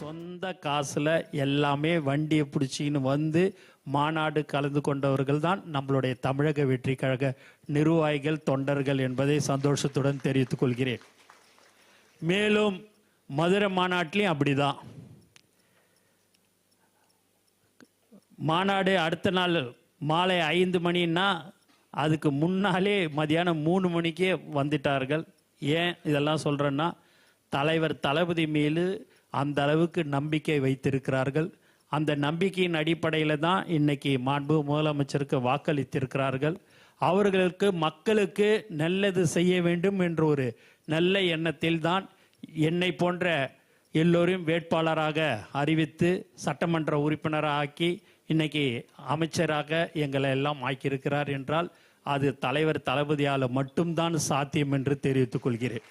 சொந்த காசில் எல்லாமே வண்டியை பிடிச்சின்னு வந்து மாநாடு கலந்து கொண்டவர்கள் தான் நம்மளுடைய தமிழக வெற்றி கழக நிர்வாகிகள், தொண்டர்கள் என்பதை சந்தோஷத்துடன் தெரிவித்துக் கொள்கிறேன். மேலும் மதுரை மாநாட்டிலையும் அப்படிதான். மாநாடு அடுத்த நாள் மாலை 5 மணின்னா அதுக்கு முன்னாலே மதியானம் 3 மணிக்கே வந்துட்டார்கள். ஏன் இதெல்லாம் சொல்கிறேன்னா, தலைவர் தளபதி மீது அந்த அளவுக்கு நம்பிக்கை வைத்திருக்கிறார்கள். அந்த நம்பிக்கையின் அடிப்படையில் தான் இன்னைக்கு மாண்பு முதலமைச்சருக்கு வாக்களித்திருக்கிறார்கள். அவர்களுக்கு மக்களுக்கு நல்லது செய்ய வேண்டும் என்ற ஒரு நல்ல எண்ணத்தில் தான் என்னை போன்ற எல்லோரையும் வேட்பாளராக அறிவித்து சட்டமன்ற உறுப்பினராக ஆக்கி இன்னைக்கு அமைச்சராக எங்களை எல்லாம் ஆக்கியிருக்கிறார் என்றால் அது தலைவர் தளபதியால் மட்டும்தான் சாத்தியம் என்று தெரிவித்துக் கொள்கிறேன்.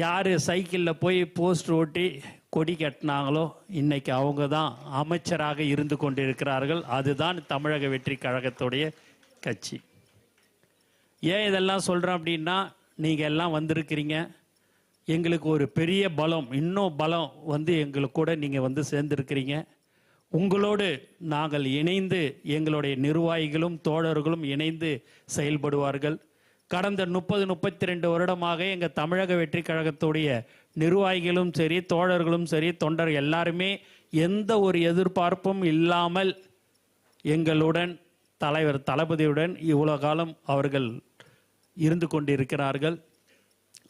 யார் சைக்கிளில் போய் போஸ்டர் ஓட்டி கொடி கட்டினாங்களோ இன்னைக்கு அவங்க தான் அமைச்சராக இருந்து கொண்டிருக்கிறார்கள். அதுதான் தமிழக வெற்றி கழகத்துடைய கட்சி. ஏன் இதெல்லாம் சொல்கிறேன் அப்படின்னா, நீங்கள் எல்லாம் வந்திருக்கிறீங்க. எங்களுக்கு ஒரு பெரிய பலம், இன்னும் பலம் வந்து எங்களுக்கு கூட நீங்கள் வந்து சேர்ந்துருக்கிறீங்க. உங்களோடு நாங்கள் இணைந்து, எங்களுடைய நிர்வாகிகளும் தோழர்களும் இணைந்து செயல்படுவார்கள். கடந்த 30-32 வருடமாக எங்கள் தமிழக வெற்றி கழகத்துடைய நிர்வாகிகளும் சரி, தோழர்களும் சரி, தொண்டர் எல்லாருமே எந்த ஒரு எதிர்பார்ப்பும் இல்லாமல் எங்களுடன், தலைவர் தளபதியுடன் இவ்வளோ காலம் அவர்கள் இருந்து கொண்டிருக்கிறார்கள்.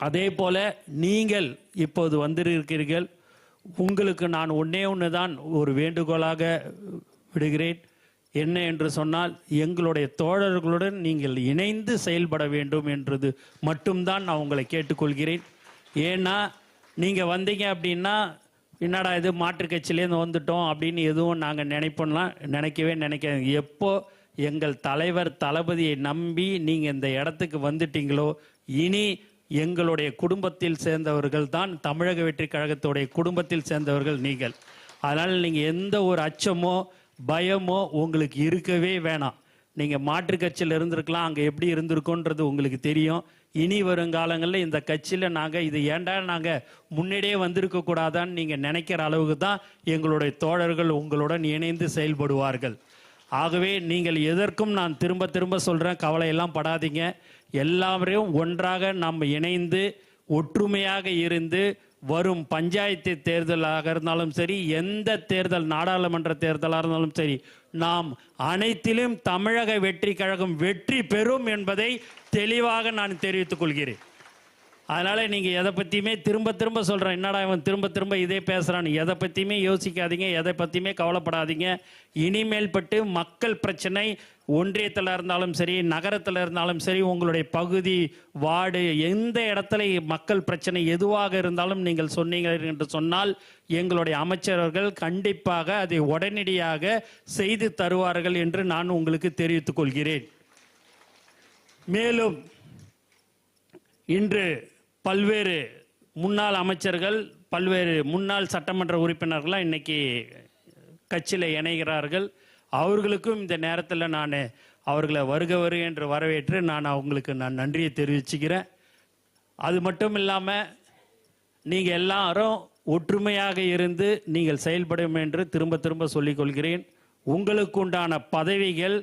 அதே போல நீங்கள் இப்போது வந்திருக்கிறீர்கள். உங்களுக்கு நான் ஒன்று தான் ஒரு வேண்டுகோளாக விடுகிறேன். என்ன என்று சொன்னால், எங்களுடைய தோழர்களுடன் நீங்கள் இணைந்து செயல்பட வேண்டும் என்றது மட்டும்தான் நான் உங்களை கேட்டுக்கொள்கிறேன். ஏன்னா நீங்கள் வந்தீங்க அப்படின்னா, என்னடா இது மாற்றுக் கட்சியிலேருந்து வந்துட்டோம் அப்படின்னு எதுவும் நாங்கள் நினைக்கவே நினைக்காது. எப்போ எங்கள் தலைவர் தளபதியை நம்பி நீங்கள் இந்த இடத்துக்கு வந்துட்டீங்களோ, இனி எங்களுடைய குடும்பத்தில் சேர்ந்தவர்கள் தான் தமிழக வெற்றி கழகத்துடைய குடும்பத்தில் சேர்ந்தவர்கள் நீங்கள். அதனால் நீங்கள் எந்த ஒரு அச்சமோ பயமோ உங்களுக்கு இருக்கவே வேணாம். நீங்கள் மாற்று கட்சியில் இருந்திருக்கலாம், அங்கே எப்படி இருந்திருக்கோன்றது உங்களுக்கு தெரியும். இனி வருங்காலங்களில் இந்த கட்சியில் நாங்கள் இது ஏண்டா நாங்கள் முன்னாடியே வந்திருக்கக்கூடாதான்னு நீங்கள் நினைக்கிற அளவுக்கு தான் எங்களுடைய தோழர்கள் உங்களுடன் இணைந்து செயல்படுவார்கள். ஆகவே நீங்கள் எதற்கும் நான் திரும்ப திரும்ப சொல்கிறேன், கவலையெல்லாம் படாதீங்க. எல்லாரையும் ஒன்றாக நம்ம இணைந்து ஒற்றுமையாக இருந்து வரும் பஞ்சாயத்து தேர்தலாக இருந்தாலும் சரி, எந்த தேர்தல், நாடாளுமன்ற தேர்தலாக இருந்தாலும் சரி, நாம் அனைத்திலும் தமிழக வெற்றி கழகம் வெற்றி பெறும் என்பதை தெளிவாக நான் தெரிவித்துக் கொள்கிறேன். அதனால் நீங்கள் எதை பற்றியுமே திரும்ப திரும்ப சொல்கிறேன், என்னடா இவன் திரும்ப திரும்ப இதே பேசுகிறான்னு எதை பற்றியுமே யோசிக்காதீங்க, எதை பற்றியுமே கவலைப்படாதீங்க. இனிமேல் பட்டு மக்கள் பிரச்சனை ஒன்றியத்தில் இருந்தாலும் சரி, நகரத்தில் இருந்தாலும் சரி, உங்களுடைய பகுதி, வார்டு, எந்த இடத்துல மக்கள் பிரச்சனை எதுவாக இருந்தாலும் நீங்கள் சொன்னீங்க என்று சொன்னால் எங்களுடைய அமைச்சர்கள் கண்டிப்பாக அதை உடனடியாக செய்து தருவார்கள் என்று நான் உங்களுக்கு தெரிவித்துக் கொள்கிறேன். மேலும் இன்று பல்வேறு முன்னாள் அமைச்சர்கள், பல்வேறு முன்னாள் சட்டமன்ற உறுப்பினர்கள்லாம் இன்னைக்கு கட்சியில் இணைகிறார்கள். அவர்களுக்கும் இந்த நேரத்தில் நான் அவர்களை வருக என்று வரவேற்று அவங்களுக்கு நன்றியை தெரிவிச்சுக்கிறேன். அது மட்டும் இல்லாமல் நீங்கள் எல்லாரும் ஒற்றுமையாக இருந்து நீங்கள் செயல்படும் என்று திரும்ப திரும்ப சொல்லிக்கொள்கிறேன். உங்களுக்கு உண்டான பதவிகள்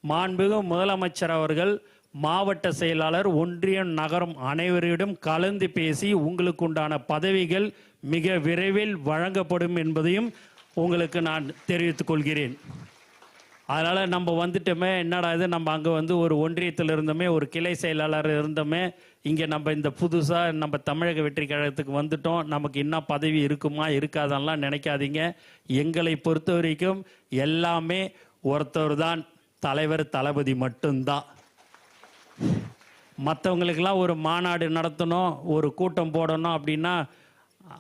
மாண்புமிகு முதலமைச்சர் அவர்கள், மாவட்ட செயலாளர், ஒன்றியம், நகரம் அனைவரிடம் கலந்து பேசி உங்களுக்கு உண்டான பதவிகள் மிக விரைவில் வழங்கப்படும் என்பதையும் உங்களுக்கு நான் தெரிவித்துக் கொள்கிறேன். அதனால் நம்ம வந்துட்டோமே, என்னடா இது நம்ம அங்கே வந்து ஒரு ஒன்றியத்தில் இருந்தோமே, ஒரு கிளை செயலாளர் இருந்தோமே, இங்கே நம்ம இந்த புதுசாக நம்ம தமிழக வெற்றி கழகத்துக்கு வந்துட்டோம், நமக்கு இன்னும் பதவி இருக்குமா இருக்காதெல்லாம் நினைக்காதீங்க. எங்களை பொறுத்த வரைக்கும் எல்லாமே ஒருத்தர் தான், தலைவர் தளபதி மட்டும்தான். மற்றவங்களுக்கெல்லாம் ஒரு மாநாடு நடத்தணும், ஒரு கூட்டம் போடணும் அப்படின்னா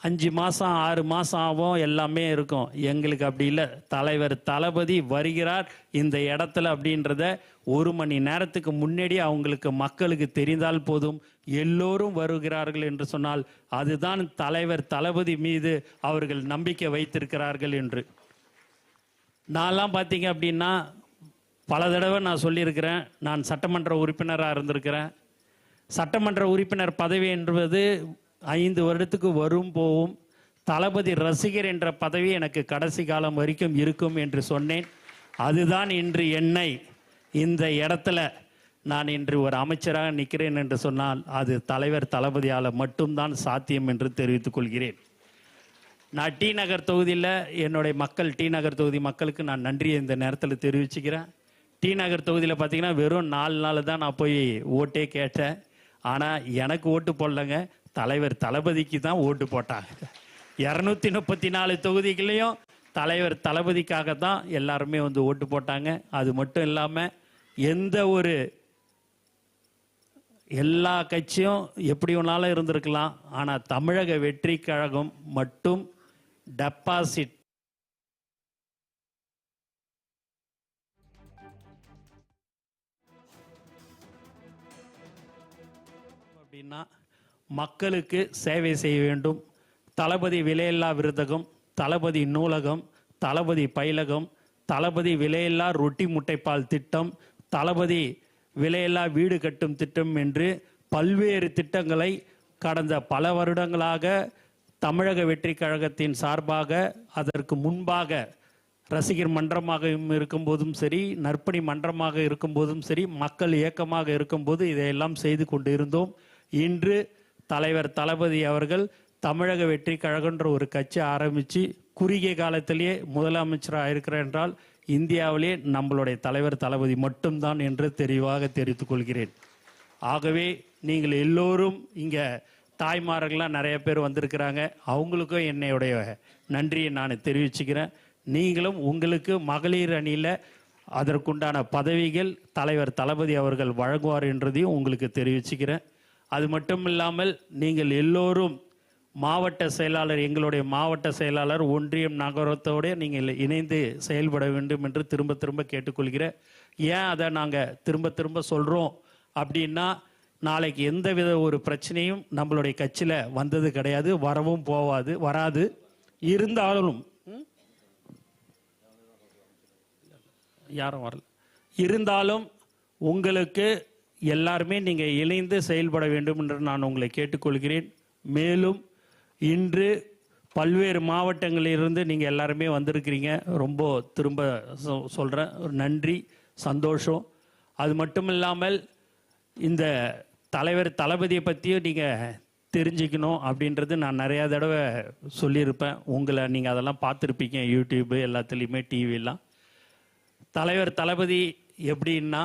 5 மாதம் 6 மாதம் ஆகும், எல்லாமே இருக்கும். எங்களுக்கு அப்படி இல்லை. தலைவர் தளபதி வருகிறார் இந்த இடத்துல அப்படின்றத 1 மணி நேரத்துக்கு முன்னாடி அவங்களுக்கு, மக்களுக்கு தெரிந்தால் போதும், எல்லோரும் வருகிறார்கள் என்று சொன்னால் அதுதான் தலைவர் தளபதி மீது அவர்கள் நம்பிக்கை வைத்திருக்கிறார்கள் என்று. நான்லாம் பார்த்தீங்க அப்படின்னா பல தடவை நான் சொல்லியிருக்கிறேன், நான் சட்டமன்ற உறுப்பினராக இருந்திருக்கிறேன். சட்டமன்ற உறுப்பினர் பதவி என்பது 5 வருடத்துக்கு வரும் போவும் தளபதி ரசிகர் என்ற பதவி எனக்கு கடைசி காலம் வரைக்கும் இருக்கும் என்று சொன்னேன். அதுதான் இன்று என்னை இந்த இடத்துல நான் இன்று ஒரு அமைச்சராக நிற்கிறேன் என்று சொன்னால் அது தலைவர் தளபதியால் மட்டும்தான் சாத்தியம் என்று தெரிவித்துக் கொள்கிறேன். நான் டி நகர் தொகுதியில் என்னுடைய மக்கள், டி நகர் தொகுதி மக்களுக்கு நான் நன்றியை இந்த நேரத்தில் தெரிவிச்சுக்கிறேன். டி நகர் தொகுதியில் பார்த்தீங்கன்னா வெறும் 4 நாள் தான் நான் போய் ஓட்டே கேட்டேன். ஆனால் எனக்கு ஓட்டு போடலைங்க, தலைவர் தளபதிக்கு தான் ஓட்டு போட்டாங்க. 234 தொகுதிகளையும் தலைவர் தளபதிக்காக தான் எல்லாருமே வந்து ஓட்டு போட்டாங்க. அது மட்டும் இல்லாமல் எல்லா கட்சியும் எப்படி ஒன்றாலும் இருந்திருக்கலாம், ஆனால் தமிழக வெற்றி கழகம் மட்டும் டெபாசிட் அப்படின்னா மக்களுக்கு சேவை செய்ய வேண்டும். தளபதி விலையில்லா விருதகம், தளபதி நூலகம், தளபதி பயிலகம், தளபதி விலையில்லா ரொட்டி முட்டைப்பால் திட்டம், தளபதி விலையில்லா வீடு கட்டும் திட்டம் என்று பல்வேறு திட்டங்களை கடந்த பல வருடங்களாக தமிழக வெற்றி கழகத்தின் சார்பாக, அதற்கு முன்பாக ரசிகர் மன்றமாக இருக்கும்போதும் சரி, நற்பணி மன்றமாக இருக்கும்போதும் சரி, மக்கள் இயக்கமாக இருக்கும்போது இதையெல்லாம் செய்து கொண்டு இருந்தோம். இன்று தலைவர் தளபதி அவர்கள் தமிழக வெற்றி கழகன்ற ஒரு கட்சி ஆரம்பித்து குறுகிய காலத்திலேயே முதலமைச்சராக இருக்கிறார் என்றால் இந்தியாவிலே நம்மளுடைய தலைவர் தளபதி மட்டும்தான் என்று தெளிவாக தெரிவித்துக் கொள்கிறேன். ஆகவே நீங்கள் எல்லோரும் இங்கே தாய்மார்கள்லாம் நிறைய பேர் வந்திருக்கிறாங்க, அவங்களுக்கும் என்னுடைய நன்றியை நான் தெரிவிச்சுக்கிறேன். நீங்களும் உங்களுக்கு மகளிர் அணியில் அதற்குண்டான பதவிகள் தலைவர் தளபதி அவர்கள் வழங்குவார் என்றதையும் உங்களுக்கு தெரிவிச்சுக்கிறேன். அது மட்டும் இல்லாமல் நீங்கள் எல்லோரும் மாவட்ட செயலாளர், எங்களுடைய மாவட்ட செயலாளர், ஒன்றியம், நகரத்தோடு நீங்கள் இணைந்து செயல்பட வேண்டும் என்று திரும்ப திரும்ப கேட்டுக்கொள்கிறேன். ஏன் அதை நாங்கள் திரும்ப திரும்ப சொல்கிறோம் அப்படின்னா, நாளைக்கு எந்தவித ஒரு பிரச்சனையும் நம்மளுடைய கட்சியில் வந்தது கிடையாது, வரவும் வராது. இருந்தாலும் யாரும் வரல, இருந்தாலும் உங்களுக்கு எல்லாருமே நீங்கள் இணைந்து செயல்பட வேண்டும் என்று நான் உங்களை கேட்டுக்கொள்கிறேன். மேலும் இன்று பல்வேறு மாவட்டங்களிலிருந்து நீங்கள் எல்லாருமே வந்திருக்கிறீங்க. ரொம்ப திரும்ப சொல்கிறேன், நன்றி, சந்தோஷம். அது மட்டும் இல்லாமல் இந்த தலைவர் தளபதியை பற்றியும் நீங்கள் தெரிஞ்சுக்கணும் அப்படின்றது நான் நிறையா தடவை சொல்லியிருப்பேன். உங்களை நீங்கள் அதெல்லாம் பார்த்துருப்பீங்க, யூடியூப்பு எல்லாத்துலேயுமே, டிவியெல்லாம். தலைவர் தளபதி எப்படின்னா,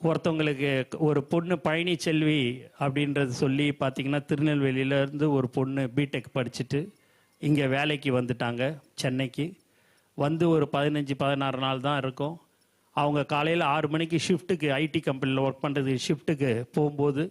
ஒருத்தவங்களுக்கு ஒரு பொண்ணு பழனிச்செல்வி அப்படின்றது சொல்லி பார்த்தீங்கன்னா, திருநெல்வேலியிலேருந்து ஒரு பொண்ணு பிடெக் படிச்சுட்டு இங்கே வேலைக்கு வந்துட்டாங்க. சென்னைக்கு வந்து ஒரு 15-16 நாள் தான் இருக்கும். அவங்க காலையில் 6 மணிக்கு ஷிஃப்ட்டுக்கு, ஐடி கம்பெனியில் ஒர்க் பண்ணுறது ஷிஃப்ட்டுக்கு போகும்போது